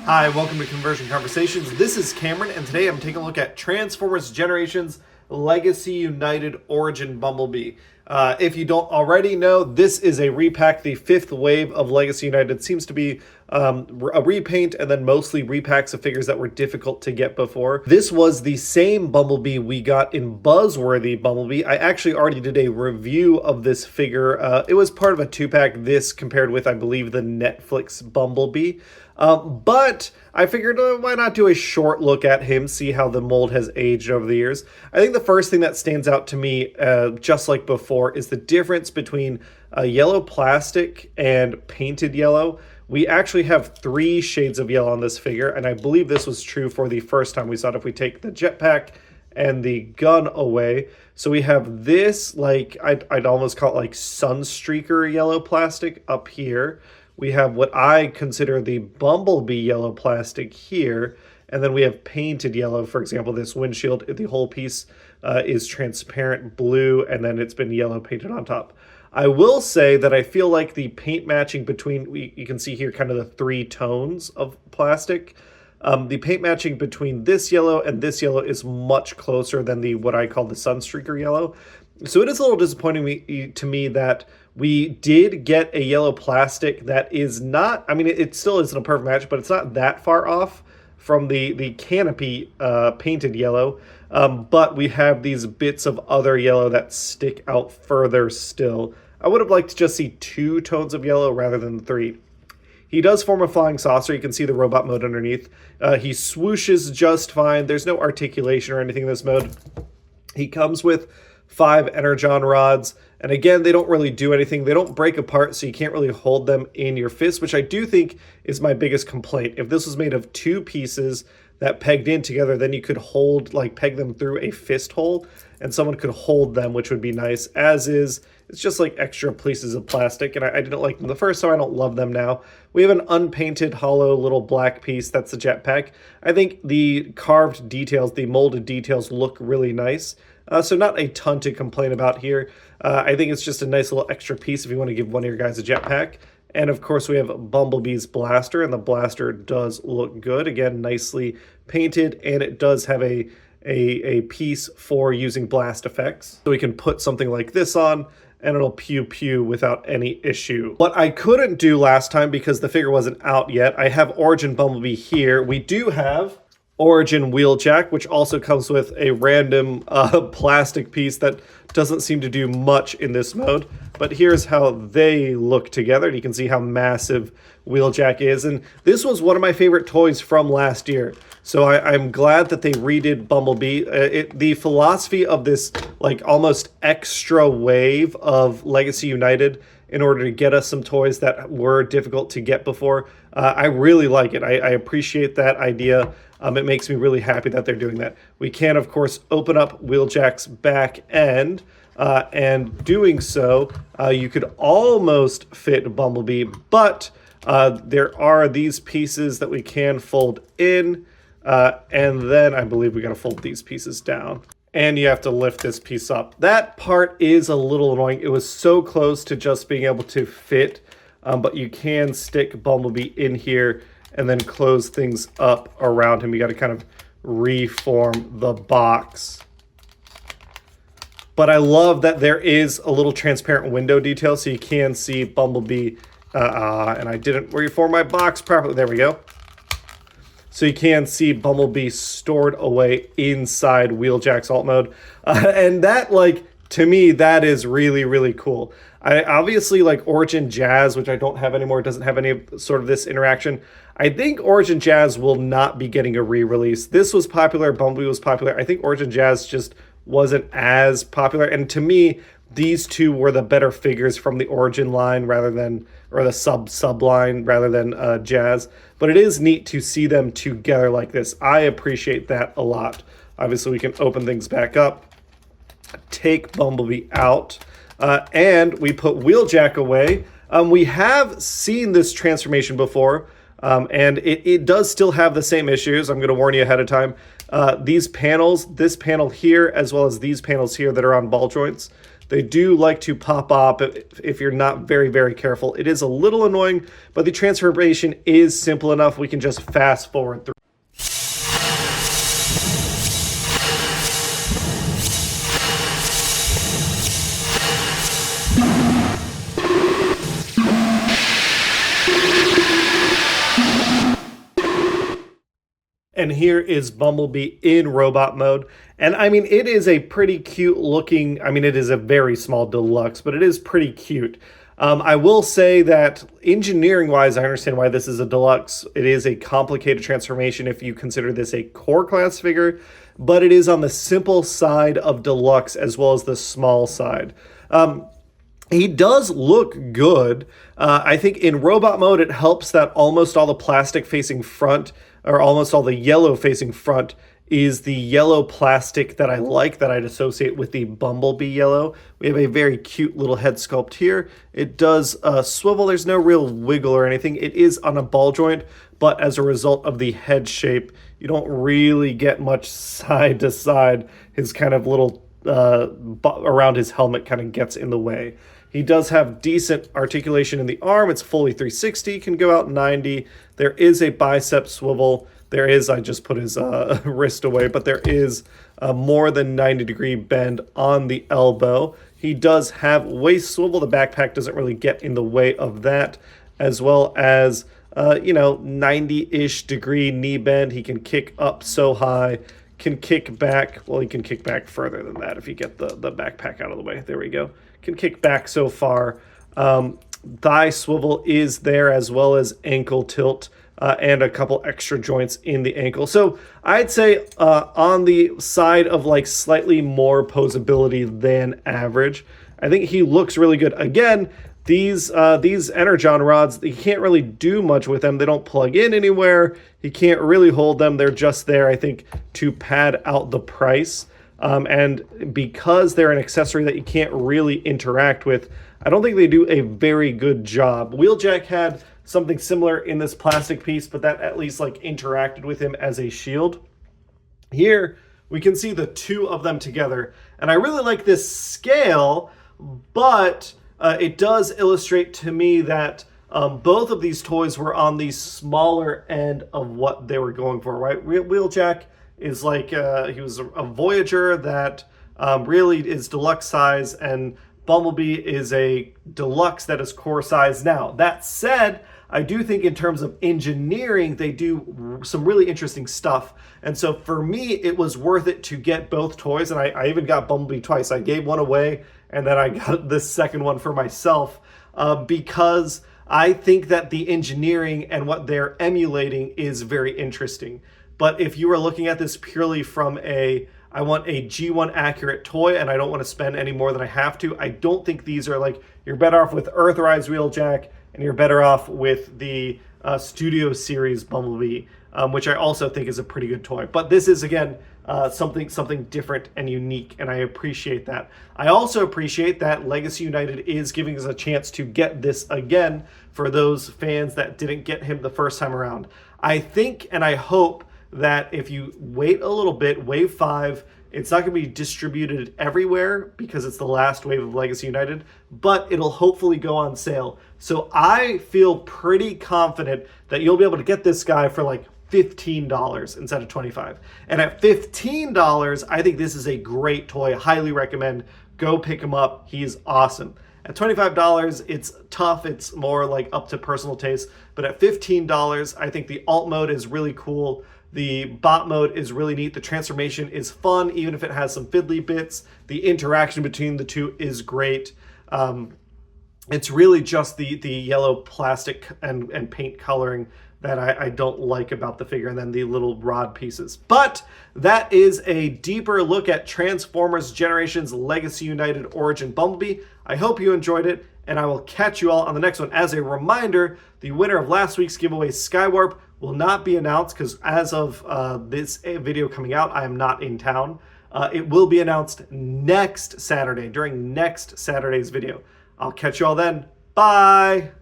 Hi, welcome to Conversion Conversations. This is Cameron, and today I'm taking a look at Transformers Generations Legacy United Origin Bumblebee. If you don't already know, this is a repack. The fifth wave of Legacy United seems to be a repaint and then mostly repacks of figures that were difficult to get before. This was the same Bumblebee we got in Buzzworthy Bumblebee. I actually already did a review of this figure. It was part of a two-pack, this compared with, I believe, the Netflix Bumblebee. But I figured why not do a short look at him, see how the mold has aged over the years. I think the first thing that stands out to me, just like before, is the difference between yellow plastic and painted yellow. We actually have 3 shades of yellow on this figure, and I believe this was true for the first time we saw it if we take the jetpack and the gun away. So we have this, like, I'd almost call it like sunstreaker yellow plastic up here. We have what I consider the Bumblebee yellow plastic here, and then we have painted yellow. For example, this windshield, the whole piece is transparent blue, and then it's been yellow painted on top. I will say that I feel like the paint matching between, you can see here kind of the 3 tones of plastic. The paint matching between this yellow and this yellow is much closer than the what I call the sunstreaker yellow. So it is a little disappointing to me that we did get a yellow plastic that is not, I mean, it still isn't a perfect match, but it's not that far off from the canopy painted yellow. But we have these bits of other yellow that stick out further still. I would have liked to just see 2 tones of yellow rather than 3. He does form a flying saucer. You can see the robot mode underneath. He swooshes just fine. There's no articulation or anything in this mode. He comes with 5 energon rods, and again, they don't really do anything. They don't break apart, so you can't really hold them in your fist, which I do think is my biggest complaint. If this was made of 2 pieces that pegged in together, then you could hold, like, peg them through a fist hole, and someone could hold them, which would be nice. As is, it's just like extra pieces of plastic, and I didn't like them the first time. I don't love them now. We have an unpainted hollow little black piece. That's the jetpack. I think the carved details, the molded details look really nice. So not a ton to complain about here. I think it's just a nice little extra piece if you want to give one of your guys a jetpack. And of course we have Bumblebee's blaster, and the blaster does look good. Again, nicely painted, and it does have a piece for using blast effects. So we can put something like this on, and it'll pew pew without any issue. What I couldn't do last time because the figure wasn't out yet, I have Origin Bumblebee here. We do have Origin Wheeljack, which also comes with a random plastic piece that doesn't seem to do much in this mode. But here's how they look together. You can see how massive Wheeljack is. And this was one of my favorite toys from last year. So I'm glad that they redid Bumblebee. The philosophy of this, like, almost extra wave of Legacy United in order to get us some toys that were difficult to get before, I really like it. I appreciate that idea. It makes me really happy that they're doing that. We can, of course, open up Wheeljack's back end, and doing so, you could almost fit Bumblebee, but there are these pieces that we can fold in, and then I believe we got to fold these pieces down. And you have to lift this piece up. That part is a little annoying. It was so close to just being able to fit, but you can stick Bumblebee in here and then close things up around him. You got to kind of reform the box. But I love that there is a little transparent window detail so you can see Bumblebee. And I didn't reform my box properly. There we go. So you can see Bumblebee stored away inside Wheeljack's alt mode. And that, like, to me, that is really, really cool. I obviously like Origin Jazz, which I don't have anymore. It doesn't have any sort of this interaction. I think Origin Jazz will not be getting a re-release. This was popular. Bumblebee was popular. I think Origin Jazz just wasn't as popular. And to me, these two were the better figures from the Origin line rather than, or the sub line rather than Jazz. But it is neat to see them together like this. I appreciate that a lot. Obviously, we can open things back up, take Bumblebee out, and we put Wheeljack away. We have seen this transformation before, and it does still have the same issues. I'm going to warn you ahead of time. These panels, this panel here, as well as these panels here that are on ball joints, They do like to pop up if you're not very, very careful. It is a little annoying, but the transformation is simple enough. We can just fast forward through. And here is Bumblebee in robot mode. And I mean, it is a pretty cute looking, I mean, it is a very small deluxe, but it is pretty cute. I will say that engineering wise, I understand why this is a deluxe. It is a complicated transformation if you consider this a core class figure, but it is on the simple side of deluxe as well as the small side. He does look good. I think in robot mode, it helps that almost all the plastic facing front, or almost all the yellow facing front, is the yellow plastic that I like, that I'd associate with the Bumblebee yellow. We have a very cute little head sculpt here. It does swivel. There's no real wiggle or anything. It is on a ball joint, but as a result of the head shape, you don't really get much side to side. His kind of little around his helmet kind of gets in the way. He does have decent articulation in the arm. It's fully 360, can go out 90. There is a bicep swivel. There is, I just put his wrist away, but there is a more than 90-degree bend on the elbow. He does have waist swivel. The backpack doesn't really get in the way of that, as well as, 90-ish degree knee bend. He can kick up so high, can kick back. Well, he can kick back further than that if you get the backpack out of the way. There we go. Can kick back so far. Thigh swivel is there, as well as ankle tilt, and a couple extra joints in the ankle. So I'd say on the side of like slightly more posability than average. I think he looks really good. Again, these Energon rods, you can't really do much with them. They don't plug in anywhere. You can't really hold them. They're just there, I think, to pad out the price. And because they're an accessory that you can't really interact with, I don't think they do a very good job. Wheeljack had something similar in this plastic piece, but that at least like interacted with him as a shield. Here, we can see the two of them together, and I really like this scale, but it does illustrate to me that both of these toys were on the smaller end of what they were going for, right? Wheeljack is like, he was a Voyager that really is deluxe size, and Bumblebee is a deluxe that is core size. Now, that said, I do think in terms of engineering, they do some really interesting stuff. And so for me, it was worth it to get both toys. And I even got Bumblebee twice. I gave one away, and then I got this second one for myself because I think that the engineering and what they're emulating is very interesting. But if you were looking at this purely from I want a G1 accurate toy and I don't want to spend any more than I have to, I don't think these are like, you're better off with Earthrise Wheeljack, and you're better off with the Studio Series Bumblebee, which I also think is a pretty good toy. But this is, again, something different and unique, and I appreciate that. I also appreciate that Legacy United is giving us a chance to get this again for those fans that didn't get him the first time around. I think and I hope that if you wait a little bit, Wave 5, it's not going to be distributed everywhere because it's the last wave of Legacy United, but it'll hopefully go on sale. So I feel pretty confident that you'll be able to get this guy for like $15 instead of $25. And at $15, I think this is a great toy. I highly recommend. Go pick him up. He's awesome. At $25, it's tough. It's more like up to personal taste. But at $15, I think the alt mode is really cool. The bot mode is really neat. The transformation is fun, even if it has some fiddly bits. The interaction between the two is great. It's really just the yellow plastic and paint coloring that I don't like about the figure, and then the little rod pieces. But that is a deeper look at Transformers Generations Legacy United Origin Bumblebee. I hope you enjoyed it, and I will catch you all on the next one. As a reminder, the winner of last week's giveaway, Skywarp, will not be announced because as of this video coming out, I am not in town. It will be announced next Saturday, during next Saturday's video. I'll catch you all then. Bye!